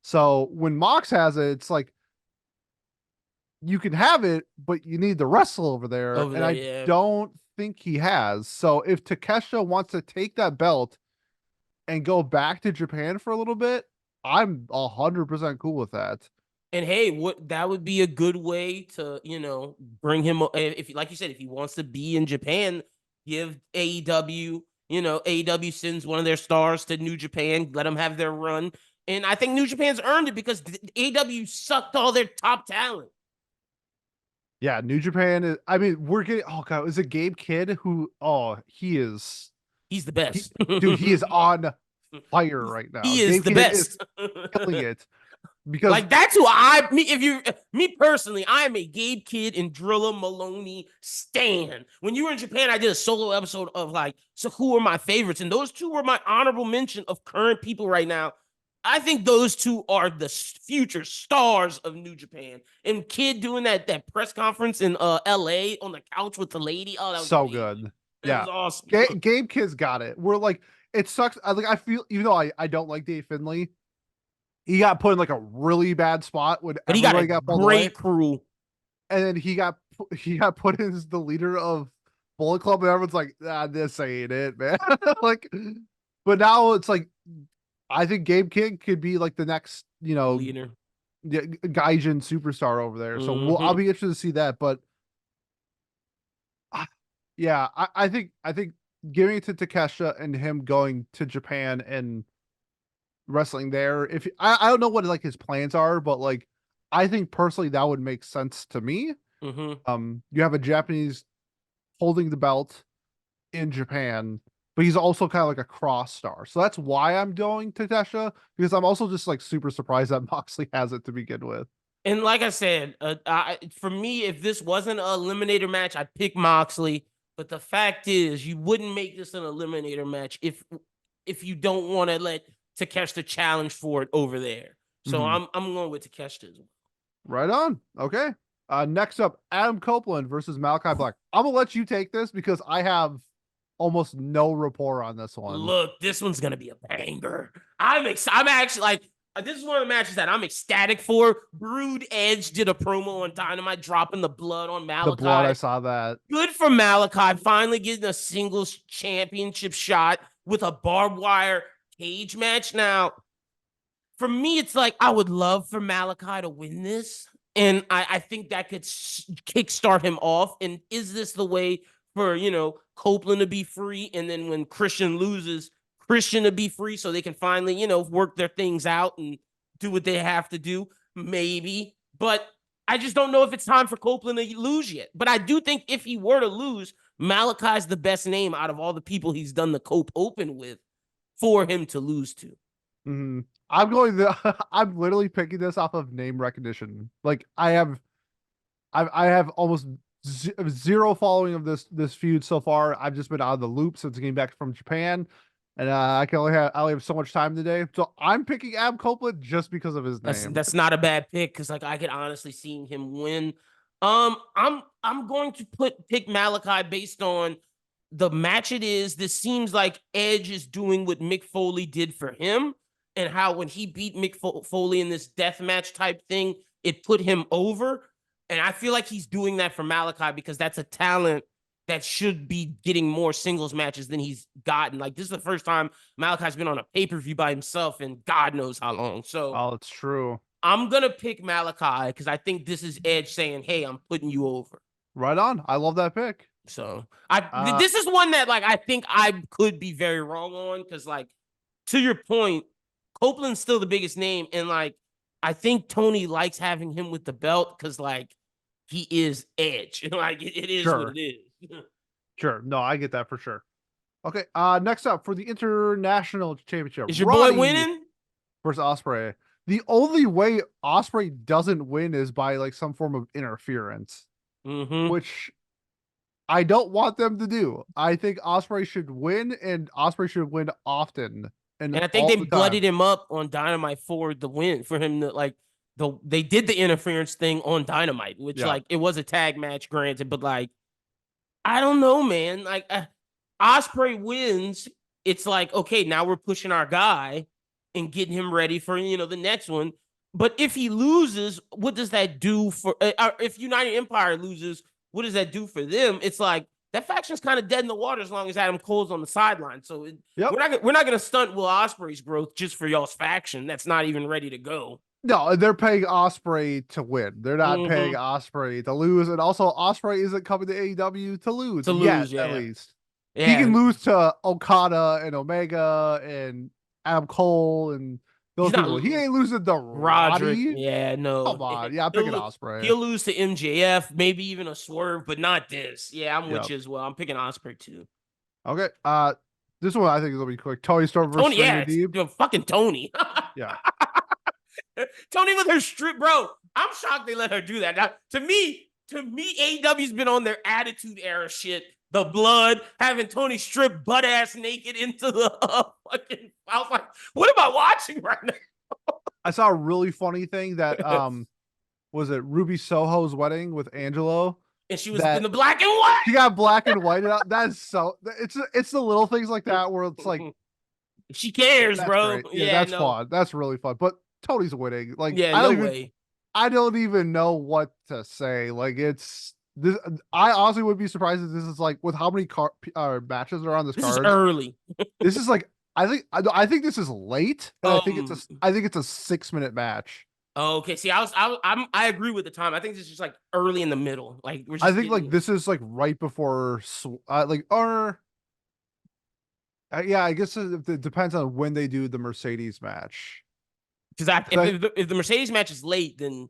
Speaker 2: So when Mox has it, it's like you can have it, but you need the wrestle over there.
Speaker 1: Over
Speaker 2: And
Speaker 1: there,
Speaker 2: I
Speaker 1: yeah.
Speaker 2: don't think he has. So if Takesha wants to take that belt and go back to Japan for a little bit, I'm 100% cool with that.
Speaker 1: And hey, what that would be a good way to, bring him, if like you said, if he wants to be in Japan, give AEW, AEW sends one of their stars to New Japan, let them have their run. And I think New Japan's earned it, because AEW sucked all their top talent.
Speaker 2: Yeah, New Japan is. I mean, we're getting. Oh god, is it Gabe Kidd who? Oh, he is.
Speaker 1: He's the
Speaker 2: He,
Speaker 1: best.
Speaker 2: dude, he is on fire right now.
Speaker 1: He is
Speaker 2: Gabe
Speaker 1: the
Speaker 2: Kidd is
Speaker 1: best.
Speaker 2: killing it because
Speaker 1: Like, that's who me personally, I am a Gabe Kidd and Drilla Maloney stan. When you were in Japan, I did a solo episode of, like, so who are my favorites, and those two were my honorable mention of current people right now. I think those two are the future stars of New Japan. And Kid doing that press conference in LA on the couch with the lady. Oh, that was
Speaker 2: So
Speaker 1: amazing.
Speaker 2: good.
Speaker 1: That
Speaker 2: Yeah.
Speaker 1: was awesome.
Speaker 2: Gabe Kid's got it. We're like, it sucks. I feel, even though I don't like Dave Finley, he got put in like a really bad spot when
Speaker 1: But he got a
Speaker 2: everybody got pulled away.
Speaker 1: great crew.
Speaker 2: And then he got put in as the leader of Bullet Club, and everyone's like, this ain't it, man. Like, but now it's like, I think Gabe King could be like the next,
Speaker 1: Leader.
Speaker 2: Gaijin superstar over there. So I'll
Speaker 1: Mm-hmm.
Speaker 2: be interested to see that. But yeah, I think giving it to Takeshita and him going to Japan and wrestling there. If I don't know what like his plans are, but like I think personally that would make sense to me.
Speaker 1: Mm-hmm.
Speaker 2: You have a Japanese holding the belt in Japan, but he's also kind of like a cross star. So that's why I'm going to Takeshita, because I'm also just like super surprised that Moxley has it to begin with.
Speaker 1: And like I said, for me, if this wasn't an eliminator match, I'd pick Moxley. But the fact is, you wouldn't make this an eliminator match if you don't want to let Takeshita challenge for it over there. So
Speaker 2: Mhm.
Speaker 1: I'm going with Takeshita as well.
Speaker 2: Right on. Okay. Next up, Adam Copeland versus Malachi Black. I'm gonna let you take this because I have almost no rapport on this one.
Speaker 1: Look, this one's gonna be a banger. I'm actually like, this is one of the matches that I'm ecstatic for. Brood Edge did a promo on Dynamite, dropping the blood on
Speaker 2: The blood, I
Speaker 1: Malachi.
Speaker 2: saw that.
Speaker 1: Good for Malachi, finally getting a singles championship shot with a barbed wire cage match. Now, for me, it's like I would love for Malachi to win this. And I think that could kickstart him off. And is this the way for, Copeland to be free? And then when Christian loses, Christian to be free so they can finally, work their things out and do what they have to do? Maybe. But I just don't know if it's time for Copeland to lose yet. But I do think if he were to lose, Malachi's the best name out of all the people he's done the Cope Open with for him to lose to.
Speaker 2: Mm-hmm. I'm literally picking this off of name recognition. Like I have almost zero following of this feud so far. I've just been out of the loop since getting back from Japan, and I only have so much time today. So I'm picking Adam Copeland just because of his name.
Speaker 1: That's not a bad pick because like I could honestly see him win. I'm going to pick Malachi based on the match it is. This seems like Edge is doing what Mick Foley did for him, and how when he beat Mick Foley in this death match type thing, it put him over. And I feel like he's doing that for Malachi because that's a talent that should be getting more singles matches than he's gotten. Like this is the first time Malachi's been on a pay-per-view by himself in God knows how long. So
Speaker 2: Oh, it's true.
Speaker 1: I'm gonna pick Malachi because I think this is Edge saying, "Hey, I'm putting you over."
Speaker 2: Right on. I love that pick.
Speaker 1: So
Speaker 2: Uh,
Speaker 1: this is one that like I think I could be very wrong on because like to your point, Copeland's still the biggest name, and like I think Tony likes having him with the belt because like he is Edge. Like it is what
Speaker 2: sure,
Speaker 1: it is.
Speaker 2: sure. No, I get that for sure. Okay. Next up for the international championship,
Speaker 1: Is your boy
Speaker 2: Roddy
Speaker 1: winning?
Speaker 2: versus Osprey. The only way Osprey doesn't win is by like some form of interference,
Speaker 1: Mm-hmm.
Speaker 2: which I don't want them to do. I think Osprey should win, and Osprey should win often and
Speaker 1: And I think
Speaker 2: all
Speaker 1: they
Speaker 2: the time.
Speaker 1: blooded him up on Dynamite for the win, for him to like they did the interference thing on Dynamite, which
Speaker 2: Yeah.
Speaker 1: like it was a tag match, granted, but like I don't know, man. Like Osprey wins, it's like okay, now we're pushing our guy and getting him ready for the next one. But if he loses, what does that do for? If United Empire loses, what does that do for them? It's like that faction's kind of dead in the water as long as Adam Cole's on the sideline. So
Speaker 2: Yep.
Speaker 1: we're not gonna stunt Will Ospreay's growth just for y'all's faction that's not even ready to go.
Speaker 2: No, they're paying Osprey to win. They're not paying
Speaker 1: Mm-hmm.
Speaker 2: Osprey to lose. And also, Osprey isn't coming to AEW to lose
Speaker 1: To
Speaker 2: yet,
Speaker 1: lose,
Speaker 2: at
Speaker 1: yeah,
Speaker 2: least. He
Speaker 1: yeah.
Speaker 2: can lose to Okada and Omega and Adam Cole and
Speaker 1: He's
Speaker 2: those
Speaker 1: not
Speaker 2: people. He ain't losing to
Speaker 1: Roderick.
Speaker 2: Roddy.
Speaker 1: Yeah, no.
Speaker 2: Come on. Yeah, I'm picking Osprey.
Speaker 1: He'll lose to MJF, maybe even a swerve, but not this. Yeah, I'm with
Speaker 2: Yep.
Speaker 1: you as well. I'm picking Osprey too.
Speaker 2: Okay. This one I think is gonna be quick. Tony Storm versus
Speaker 1: Tony, yeah,
Speaker 2: Serena
Speaker 1: it's
Speaker 2: Deeb.
Speaker 1: fucking Tony.
Speaker 2: Yeah.
Speaker 1: Tony with her strip, bro. I'm shocked they let her do that. Now, to me, AEW's been on their attitude era shit. The blood, having Tony strip butt ass naked into the fucking. I was like, what am I watching right now?
Speaker 2: I saw a really funny thing that was it Ruby Soho's wedding with Angelo
Speaker 1: And she was in
Speaker 2: that
Speaker 1: the black and white.
Speaker 2: she got black and white out. That is so it's the little things like that where it's like
Speaker 1: She cares,
Speaker 2: that's
Speaker 1: bro.
Speaker 2: great. Yeah,
Speaker 1: Yeah,
Speaker 2: that's
Speaker 1: no.
Speaker 2: fun. That's really fun. But Tony's winning. Like
Speaker 1: Yeah, no way.
Speaker 2: I don't even know what to say. Like it's this. I honestly would be surprised if this is like with how many matches are on this
Speaker 1: This is
Speaker 2: card.
Speaker 1: early.
Speaker 2: This is like I think this is late, and
Speaker 1: Um.
Speaker 2: I think it's a 6 minute match.
Speaker 1: Okay. See, I agree with the time. I think this is just like early in the middle. Like we're
Speaker 2: I
Speaker 1: just
Speaker 2: think like
Speaker 1: getting.
Speaker 2: this is like right before like or yeah, I guess it depends on when they do the Mercedes match.
Speaker 1: Because if the Mercedes match is late, then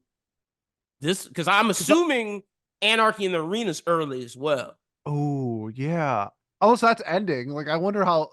Speaker 1: this because I'm assuming Anarchy in the Arena is early as well.
Speaker 2: Oh yeah. Unless that's ending. Like I wonder how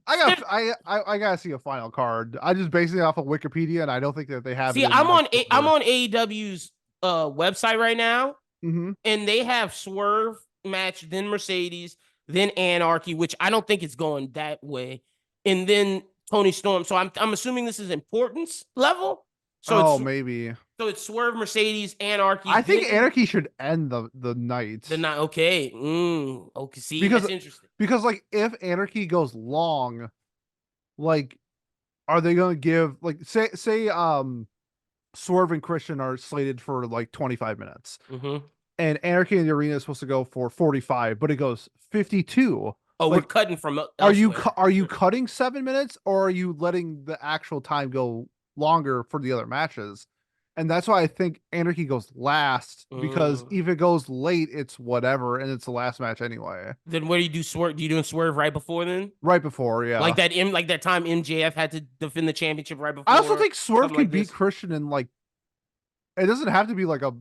Speaker 2: I gotta see a final card. I just basing it off of Wikipedia, and I don't think that they have it
Speaker 1: See,
Speaker 2: in my
Speaker 1: I'm
Speaker 2: Twitter.
Speaker 1: on AEW's website right now,
Speaker 2: Mm-hmm.
Speaker 1: and they have Swerve match, then Mercedes, then Anarchy, which I don't think it's going that way, and then Tony Storm. So I'm assuming this is importance level. So
Speaker 2: Oh, maybe.
Speaker 1: it's Swerve, Mercedes, Anarchy,
Speaker 2: I think
Speaker 1: then
Speaker 2: Anarchy should end the night
Speaker 1: the night. Okay, okay. See,
Speaker 2: because
Speaker 1: that's interesting.
Speaker 2: like if Anarchy goes long, like are they going to give like say Swerve and Christian are slated for like 25 minutes,
Speaker 1: Mm-hmm.
Speaker 2: and Anarchy in the Arena is supposed to go for 45, but it goes 52.
Speaker 1: Oh, we're
Speaker 2: Like,
Speaker 1: cutting from elsewhere.
Speaker 2: are you cutting 7 minutes, or are you letting the actual time go longer for the other matches? And that's why I think Anarchy goes last, because
Speaker 1: Mm.
Speaker 2: if it goes late, it's whatever, and it's the last match anyway.
Speaker 1: Then what do you do? Swerve? Do you do Swerve right before then?
Speaker 2: Right before, yeah.
Speaker 1: Like that time MJF had to defend the championship right
Speaker 2: I also
Speaker 1: before
Speaker 2: think Swerve
Speaker 1: something
Speaker 2: can
Speaker 1: like
Speaker 2: beat
Speaker 1: this.
Speaker 2: Christian in like it doesn't have to be like a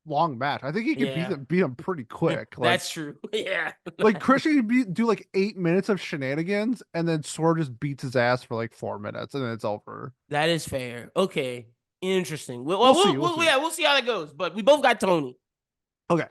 Speaker 2: long match. I think he can
Speaker 1: Yeah,
Speaker 2: beat him pretty quick.
Speaker 1: that's true. Yeah,
Speaker 2: Like Christian can do like 8 minutes of shenanigans, and then Swerve just beats his ass for like 4 minutes, and then it's over.
Speaker 1: that is fair. Okay, interesting.
Speaker 2: We'll see. We'll see.
Speaker 1: Yeah, we'll see how that goes. But we both got Tony.
Speaker 2: Okay.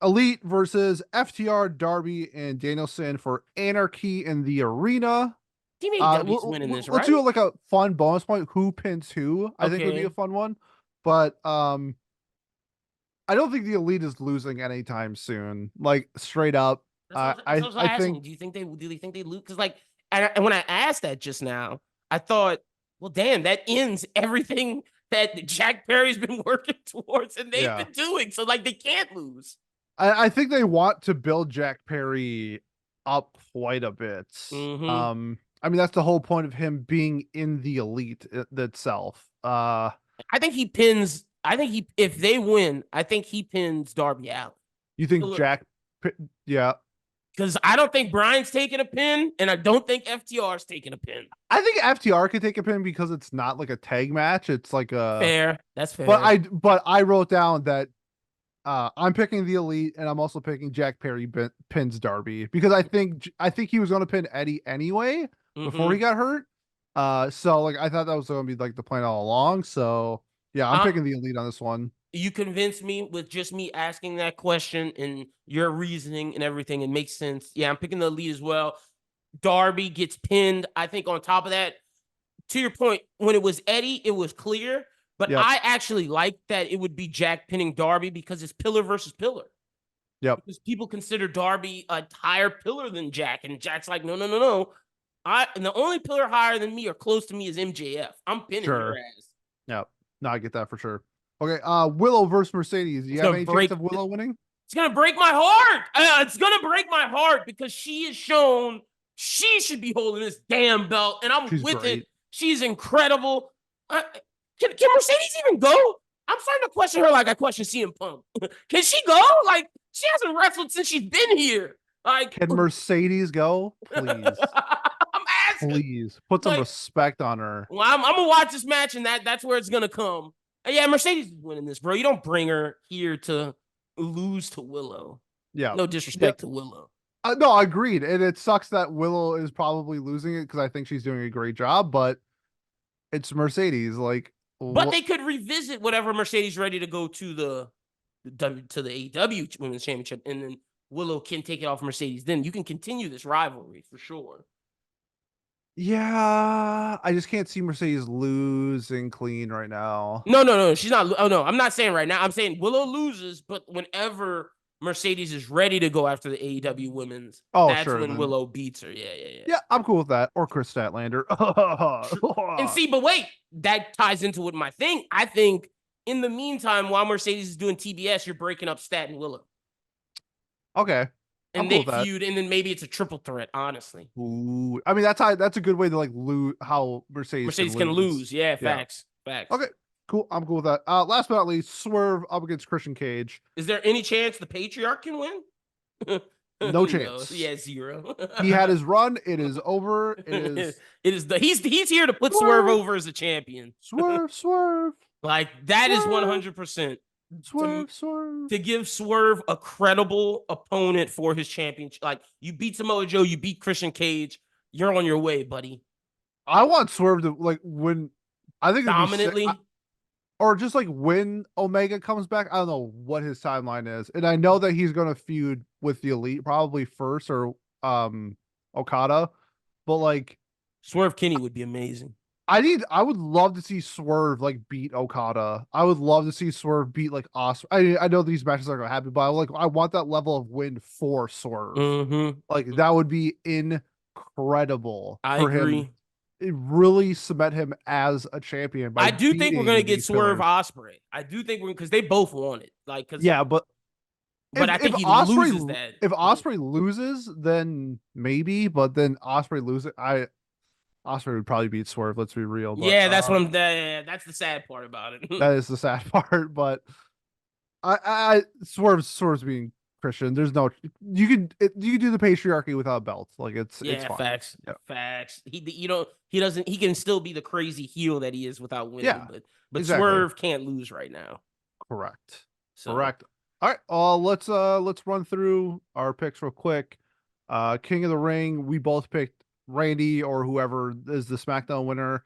Speaker 2: Elite versus FTR, Darby, and Danielson for Anarchy in the Arena.
Speaker 1: Team AEW's winning this,
Speaker 2: Let's
Speaker 1: right?
Speaker 2: do like a fun bonus point. Who pins who? I think would be a
Speaker 1: Okay.
Speaker 2: fun one. But I don't think the Elite is losing anytime soon. Like straight up.
Speaker 1: That's what I was
Speaker 2: I
Speaker 1: asking.
Speaker 2: think
Speaker 1: Do they think they lose? Because like, and when I asked that just now, I thought, well, damn, that ends everything that Jack Perry's been working towards and they've
Speaker 2: yeah.
Speaker 1: been doing. So like, they can't lose.
Speaker 2: I think they want to build Jack Perry up quite a bit.
Speaker 1: Mm-hmm.
Speaker 2: I mean that's the whole point of him being in the Elite itself.
Speaker 1: I think he pins. I think if they win, I think he pins Darby Allin.
Speaker 2: You think Jack? Yeah,
Speaker 1: Because I don't think Brian's taking a pin, and I don't think FTR's taking a pin.
Speaker 2: I think FTR could take a pin because it's not like a tag match. It's like a
Speaker 1: Fair. That's fair.
Speaker 2: But I wrote down that I'm picking the Elite, and I'm also picking Jack Perry pins Darby because I think he was going to pin Eddie anyway before he got hurt. So like I thought that was going to be like the plan all along. So yeah, I'm picking the Elite on this one.
Speaker 1: You convinced me with just me asking that question and your reasoning and everything. It makes sense. Yeah, I'm picking the Elite as well. Darby gets pinned. I think on top of that, to your point, when it was Eddie, it was clear. But
Speaker 2: Yep.
Speaker 1: I actually like that it would be Jack pinning Darby because it's pillar versus pillar.
Speaker 2: Yep.
Speaker 1: Because people consider Darby a higher pillar than Jack. And Jack's like, no. And the only pillar higher than me or close to me is MJF. I'm pinning your ass.
Speaker 2: Yep. No, I get that for sure. Okay, Willow versus Mercedes. Do you have any chance of Willow winning?
Speaker 1: It's gonna break my heart. It's gonna break my heart because she has shown she should be holding this damn belt, and I'm with
Speaker 2: great.
Speaker 1: it. She's incredible. Can Mercedes even go? I'm starting to question her like I question CM Punk. Can she go? Like she hasn't wrestled since she's been here. Like,
Speaker 2: can Mercedes go? Please.
Speaker 1: I'm asking.
Speaker 2: Please put some respect on her.
Speaker 1: Well, I'm gonna watch this match, and that's where it's gonna come. Yeah, Mercedes is winning this, bro. You don't bring her here to lose to Willow.
Speaker 2: Yeah.
Speaker 1: No disrespect to Willow.
Speaker 2: No, agreed. And it sucks that Willow is probably losing it because I think she's doing a great job, but it's Mercedes. Like,
Speaker 1: but they could revisit whatever Mercedes ready to go to the AEW Women's Championship, and then Willow can take it off Mercedes. Then you can continue this rivalry for sure.
Speaker 2: Yeah, I just can't see Mercedes losing clean right now.
Speaker 1: No, she's not. Oh no, I'm not saying right now. I'm saying Willow loses, but whenever Mercedes is ready to go after the AEW women's,
Speaker 2: Oh,
Speaker 1: that's
Speaker 2: sure,
Speaker 1: when
Speaker 2: then.
Speaker 1: Willow beats her. Yeah.
Speaker 2: Yeah, I'm cool with that. Or Chris Statlander.
Speaker 1: And see, but wait, that ties into what my thing. I think in the meantime, while Mercedes is doing TBS, you're breaking up Stat and Willow,
Speaker 2: Okay, I'm
Speaker 1: and
Speaker 2: cool
Speaker 1: they
Speaker 2: with that.
Speaker 1: feud, and then maybe it's a triple threat. Honestly,
Speaker 2: Ooh, I mean that's a good way to like lose how Mercedes can
Speaker 1: Mercedes can
Speaker 2: lose.
Speaker 1: lose. Yeah,
Speaker 2: Yeah.
Speaker 1: facts.
Speaker 2: Okay. Cool. I'm cool with that. Last but not least, Swerve up against Christian Cage.
Speaker 1: Is there any chance the Patriarch can win?
Speaker 2: No
Speaker 1: No.
Speaker 2: chance.
Speaker 1: Yeah, zero.
Speaker 2: He had his run. It is over. It is
Speaker 1: It is he's here to put Swerve
Speaker 2: Swerve,
Speaker 1: over as a champion.
Speaker 2: Swerve, Swerve,
Speaker 1: Like that is
Speaker 2: Swerve,
Speaker 1: 100% to
Speaker 2: Swerve, Swerve.
Speaker 1: to give Swerve a credible opponent for his championship. Like you beat Samoa Joe, you beat Christian Cage, you're on your way, buddy.
Speaker 2: I want Swerve to like win. I think it'd be sick.
Speaker 1: Dominantly.
Speaker 2: Or just like when Omega comes back. I don't know what his timeline is, and I know that he's going to feud with the Elite probably first or Okada, but like
Speaker 1: Swerve Kenny would be amazing.
Speaker 2: I would love to see Swerve like beat Okada. I would love to see Swerve beat like Osprey. I know these matches aren't gonna happen, but I want that level of win for Swerve.
Speaker 1: Mm-hmm.
Speaker 2: Like that would be incredible
Speaker 1: I
Speaker 2: for him.
Speaker 1: agree.
Speaker 2: It really cement him as a champion by
Speaker 1: I do think we're gonna
Speaker 2: beating
Speaker 1: get
Speaker 2: these
Speaker 1: Swerve
Speaker 2: pillars.
Speaker 1: Osprey. I do think we're because they both want it. Like because
Speaker 2: Yeah, but
Speaker 1: I
Speaker 2: if
Speaker 1: think he
Speaker 2: Osprey
Speaker 1: loses that.
Speaker 2: if Osprey loses, then maybe. But then Osprey loses, Osprey would probably beat Swerve. Let's be real. But
Speaker 1: Yeah, that's what I'm. That's the sad part about it.
Speaker 2: that is the sad part. But Swerve's being Christian. There's no you can do the patriarchy without belts. Like it's
Speaker 1: Yeah,
Speaker 2: fine.
Speaker 1: facts.
Speaker 2: Yeah.
Speaker 1: Facts. He doesn't he can still be the crazy heel that he is without winning,
Speaker 2: Yeah,
Speaker 1: but
Speaker 2: exactly.
Speaker 1: Swerve can't lose right now.
Speaker 2: Correct.
Speaker 1: So
Speaker 2: Correct. All right. Let's run through our picks real quick. King of the Ring, we both picked Randy or whoever is the SmackDown winner.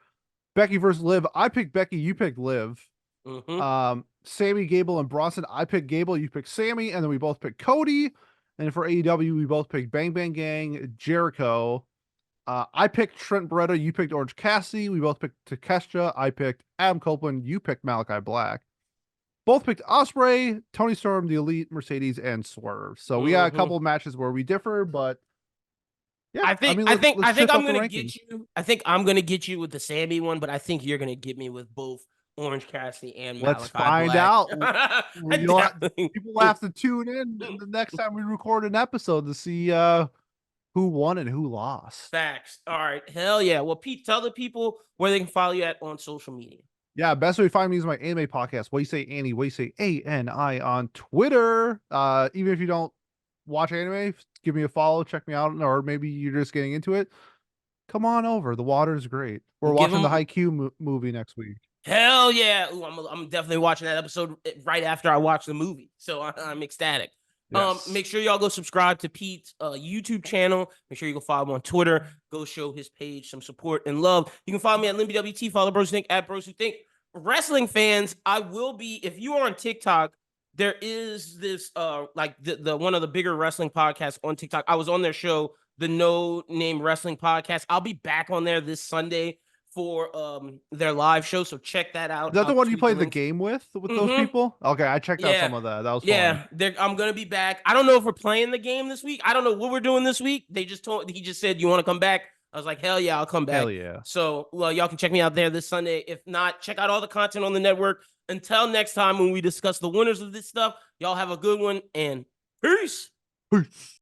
Speaker 2: Becky versus Liv. I picked Becky, you picked Liv. Sammy, Gable, and Bronson. I picked Gable, you picked Sammy, and then we both picked Cody. And for AEW, we both picked Bang Bang Gang, Jericho. I picked Trent Beretta, you picked Orange Cassidy. We both picked Takeshita. I picked Adam Copeland, you picked Malachi Black. Both picked Osprey, Tony Storm, the Elite, Mercedes, and Swerve. So we got a couple of matches where we differ, but yeah,
Speaker 1: I think
Speaker 2: mean,
Speaker 1: I think
Speaker 2: let's
Speaker 1: I think
Speaker 2: shift
Speaker 1: I'm
Speaker 2: up the
Speaker 1: gonna
Speaker 2: rankings.
Speaker 1: get you. I think I'm gonna get you with the Sammy one, but I think you're gonna get me with both Orange Cassidy and
Speaker 2: Let's
Speaker 1: Malachi
Speaker 2: find
Speaker 1: Black.
Speaker 2: out.
Speaker 1: Definitely.
Speaker 2: People will have to tune in the next time we record an episode to see who won and who lost.
Speaker 1: Facts. All right. Hell yeah. Well, Pete, tell the people where they can follow you at on social media.
Speaker 2: Yeah, best way to find me is my anime podcast. What do you say, Annie? What do you say, ANI on Twitter? Even if you don't watch anime, give me a follow, check me out, or maybe you're just getting into it. Come on over. The water's great. We're watching the Haikyuu movie next week.
Speaker 1: Hell yeah. Ooh, I'm definitely watching that episode right after I watch the movie. So I'm ecstatic.
Speaker 2: Yes.
Speaker 1: Make sure y'all go subscribe to Pete's YouTube channel. Make sure you go follow him on Twitter. Go show his page some support and love. You can follow me at LynBWT. Follow BrosWhoThink at BrosWhoThink. Wrestling fans, I will be, if you are on TikTok, there is this like the one of the bigger wrestling podcasts on TikTok. I was on their show, the No Name Wrestling Podcast. I'll be back on there this Sunday for their live show, so check that out.
Speaker 2: Is that the one you played the game with those people? Okay, I checked out some of that. That was fun.
Speaker 1: I'm gonna be back. I don't know if we're playing the game this week. I don't know what we're doing this week. He just said, you want to come back? I was like, hell yeah, I'll come back.
Speaker 2: Hell yeah.
Speaker 1: So well, y'all can check me out there this Sunday. If not, check out all the content on the network. Until next time when we discuss the winners of this stuff, y'all have a good one and peace.
Speaker 2: Peace.